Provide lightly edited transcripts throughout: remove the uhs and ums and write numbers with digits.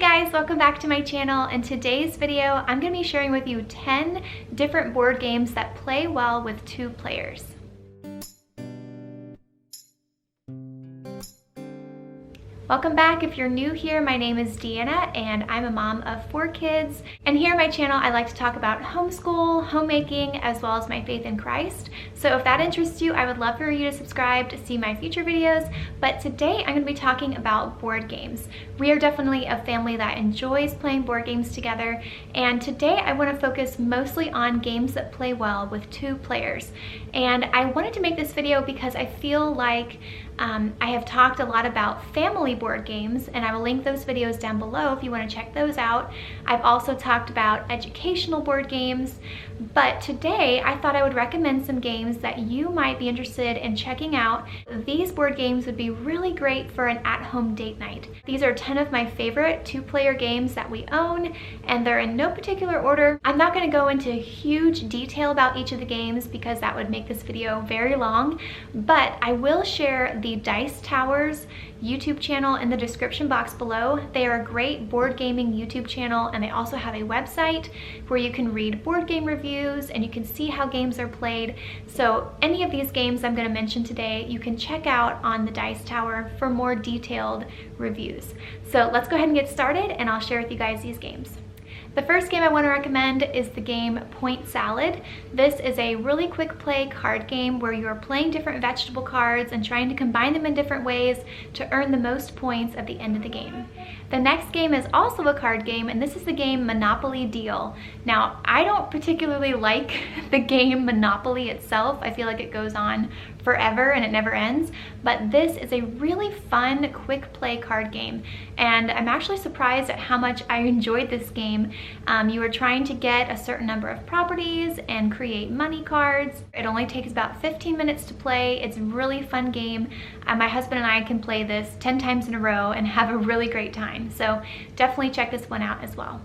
guys, welcome back to my channel. In today's video, I'm going to be sharing with you 10 different board games that play well with 2 players. Welcome back. If you're new here, my name is Deanna and I'm a mom of 4 kids. And here on my channel, I like to talk about homeschool, homemaking, as well as my faith in Christ. So if that interests you, I would love for you to subscribe to see my future videos. But today I'm going to be talking about board games. We are definitely a family that enjoys playing board games together. And today I want to focus mostly on games that play well with 2 players. And I wanted to make this video because I feel like I have talked a lot about family board games, and I will link those videos down below if you want to check those out. I've also talked about educational board games, but today I thought I would recommend some games that you might be interested in checking out. These board games would be really great for an at-home date night. These are 10 of my favorite 2-player games that we own, and they're in no particular order. I'm not going to go into huge detail about each of the games because that would make this video very long, but I will share the Dice Towers YouTube channel in the description box below. They are a great board gaming YouTube channel, and they also have a website where you can read board game reviews and you can see how games are played. So any of these games I'm going to mention today, you can check out on the Dice Tower for more detailed reviews. So let's go ahead and get started, and I'll share with you guys these games. The first game I want to recommend is the game Point Salad. This is a really quick play card game where you're playing different vegetable cards and trying to combine them in different ways to earn the most points at the end of the game. The next game is also a card game, and this is the game Monopoly Deal. Now, I don't particularly like the game Monopoly itself. I feel like it goes on forever and it never ends, but this is a really fun quick play card game, and I'm actually surprised at how much I enjoyed this game. You are trying to get a certain number of properties and create money cards. It only takes about 15 minutes to play. It's a really fun game. My husband and I can play this 10 times in a row and have a really great time, so definitely check this one out as well.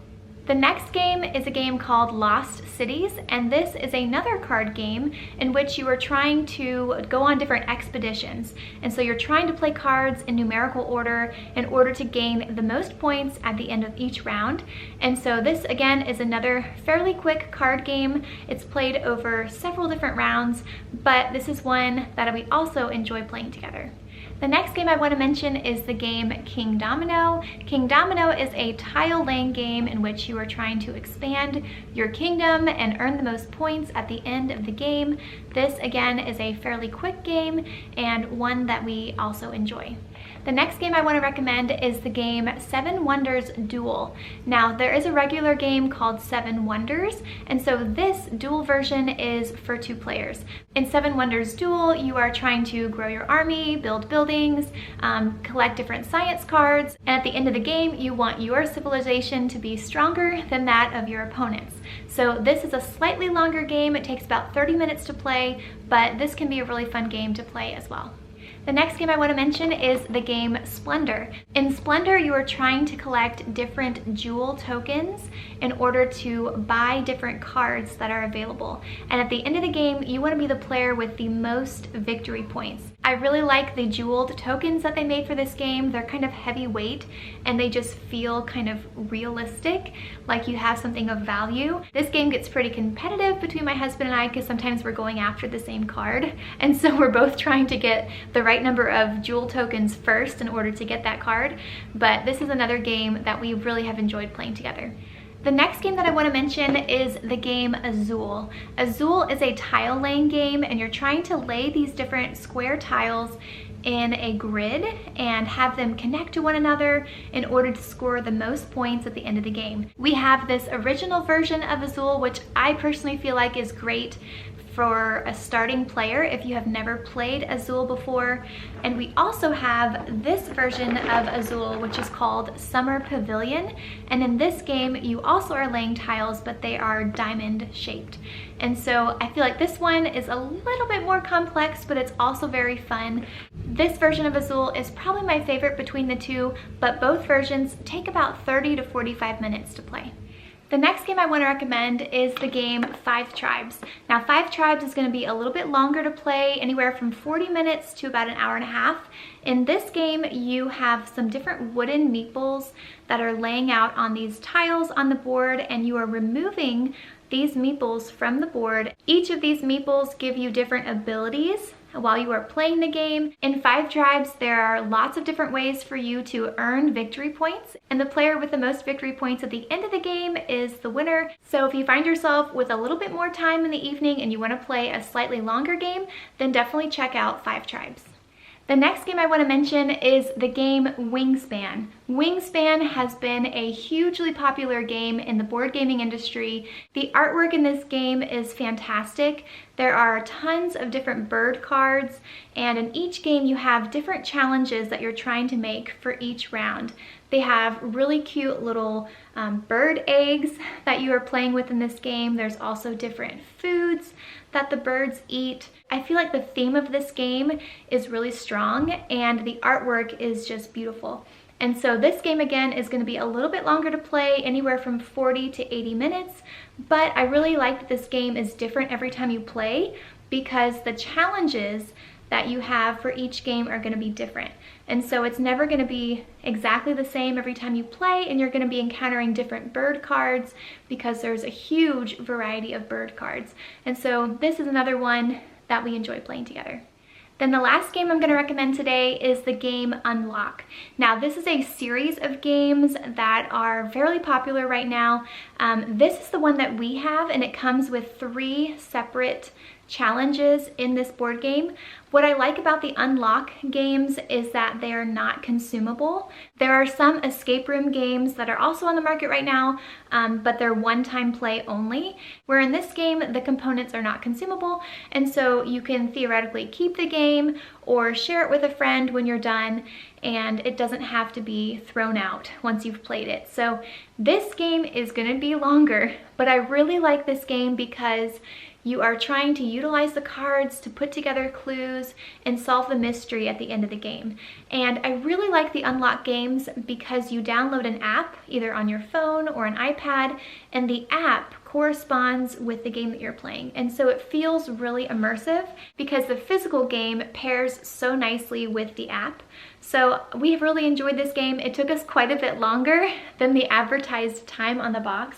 The next game is a game called Lost Cities, and this is another card game in which you are trying to go on different expeditions. And so you're trying to play cards in numerical order in order to gain the most points at the end of each round. And so this again is another fairly quick card game. It's played over several different rounds, but this is one that we also enjoy playing together. The next game I want to mention is the game King Domino. King Domino is a tile laying game in which you are trying to expand your kingdom and earn the most points at the end of the game. This again is a fairly quick game and one that we also enjoy. The next game I want to recommend is the game 7 Wonders Duel. Now, there is a regular game called 7 Wonders, and so this duel version is for 2 players. In 7 Wonders Duel, you are trying to grow your army, build buildings, collect different science cards, and at the end of the game, you want your civilization to be stronger than that of your opponents. So this is a slightly longer game. It takes about 30 minutes to play, but this can be a really fun game to play as well. The next game I want to mention is the game Splendor. In Splendor, you are trying to collect different jewel tokens in order to buy different cards that are available. And at the end of the game, you want to be the player with the most victory points. I really like the jeweled tokens that they made for this game. They're kind of heavyweight and they just feel kind of realistic, like you have something of value. This game gets pretty competitive between my husband and I because sometimes we're going after the same card. And so we're both trying to get the right number of jewel tokens first in order to get that card. But this is another game that we really have enjoyed playing together. The next game that I want to mention is the game Azul. Azul is a tile laying game, and you're trying to lay these different square tiles in a grid and have them connect to one another in order to score the most points at the end of the game. We have this original version of Azul, which I personally feel like is great for a starting player if you have never played Azul before. And we also have this version of Azul, which is called Summer Pavilion. And in this game, you also are laying tiles, but they are diamond shaped. And so I feel like this one is a little bit more complex, but it's also very fun. This version of Azul is probably my favorite between the two, but both versions take about 30 to 45 minutes to play. The next game I want to recommend is the game 5 Tribes. Now 5 Tribes is going to be a little bit longer to play, anywhere from 40 minutes to about an hour and a half. In this game, you have some different wooden meeples that are laying out on these tiles on the board, and you are removing these meeples from the board. Each of these meeples give you different abilities while you are playing the game. In 5 Tribes, there are lots of different ways for you to earn victory points, and the player with the most victory points at the end of the game is the winner. So if you find yourself with a little bit more time in the evening and you want to play a slightly longer game, then definitely check out 5 Tribes. The next game I want to mention is the game Wingspan. Wingspan has been a hugely popular game in the board gaming industry. The artwork in this game is fantastic. There are tons of different bird cards, and in each game you have different challenges that you're trying to make for each round. They have really cute little bird eggs that you are playing with in this game. There's also different foods that the birds eat. I feel like the theme of this game is really strong and the artwork is just beautiful. And so this game again is going to be a little bit longer to play, anywhere from 40 to 80 minutes, but I really like that this game is different every time you play because the challenges that you have for each game are going to be different. And so it's never going to be exactly the same every time you play, and you're going to be encountering different bird cards because there's a huge variety of bird cards. And so this is another one that we enjoy playing together. Then the last game I'm going to recommend today is the game Unlock. Now this is a series of games that are fairly popular right now. This is the one that we have, and it comes with 3 separate challenges in this board game. What I like about the Unlock games is that they are not consumable. There are some escape room games that are also on the market right now, but they're one-time play only, where in this game the components are not consumable, and so you can theoretically keep the game or share it with a friend when you're done, and it doesn't have to be thrown out once you've played it. So this game is going to be longer, but I really like this game because you are trying to utilize the cards to put together clues and solve the mystery at the end of the game. And I really like the Unlock games because you download an app either on your phone or an iPad, and the app corresponds with the game that you're playing. And so it feels really immersive because the physical game pairs so nicely with the app. So we have really enjoyed this game. It took us quite a bit longer than the advertised time on the box.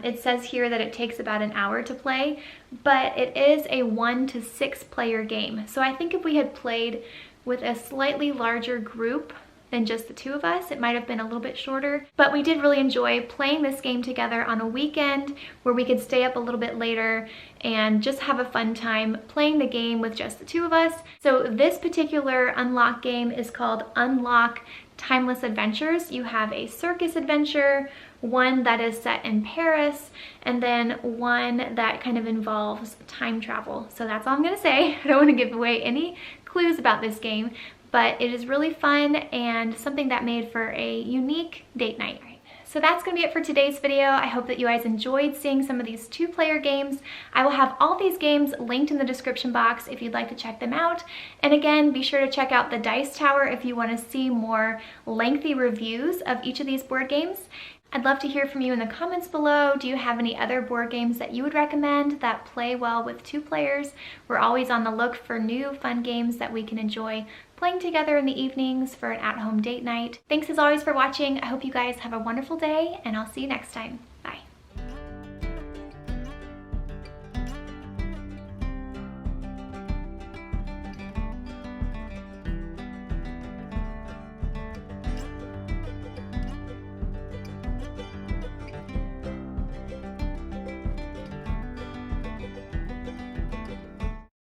It says here that it takes about an hour to play, but it is a 1 to 6 player game. So I think if we had played with a slightly larger group than just the 2 of us, it might have been a little bit shorter. But we did really enjoy playing this game together on a weekend where we could stay up a little bit later and just have a fun time playing the game with just the 2 of us. So this particular Unlock game is called Unlock Timeless Adventures. You have a circus adventure, one that is set in Paris, and then one that kind of involves time travel. So that's all I'm gonna say. I don't want to give away any clues about this game, but it is really fun and something that made for a unique date night. So that's going to be it for today's video. I hope that you guys enjoyed seeing some of these 2-player games. I will have all these games linked in the description box if you'd like to check them out. And again, be sure to check out the Dice Tower if you want to see more lengthy reviews of each of these board games. I'd love to hear from you in the comments below. Do you have any other board games that you would recommend that play well with 2 players? We're always on the look for new fun games that we can enjoy playing together in the evenings for an at-home date night. Thanks as always for watching. I hope you guys have a wonderful day, and I'll see you next time.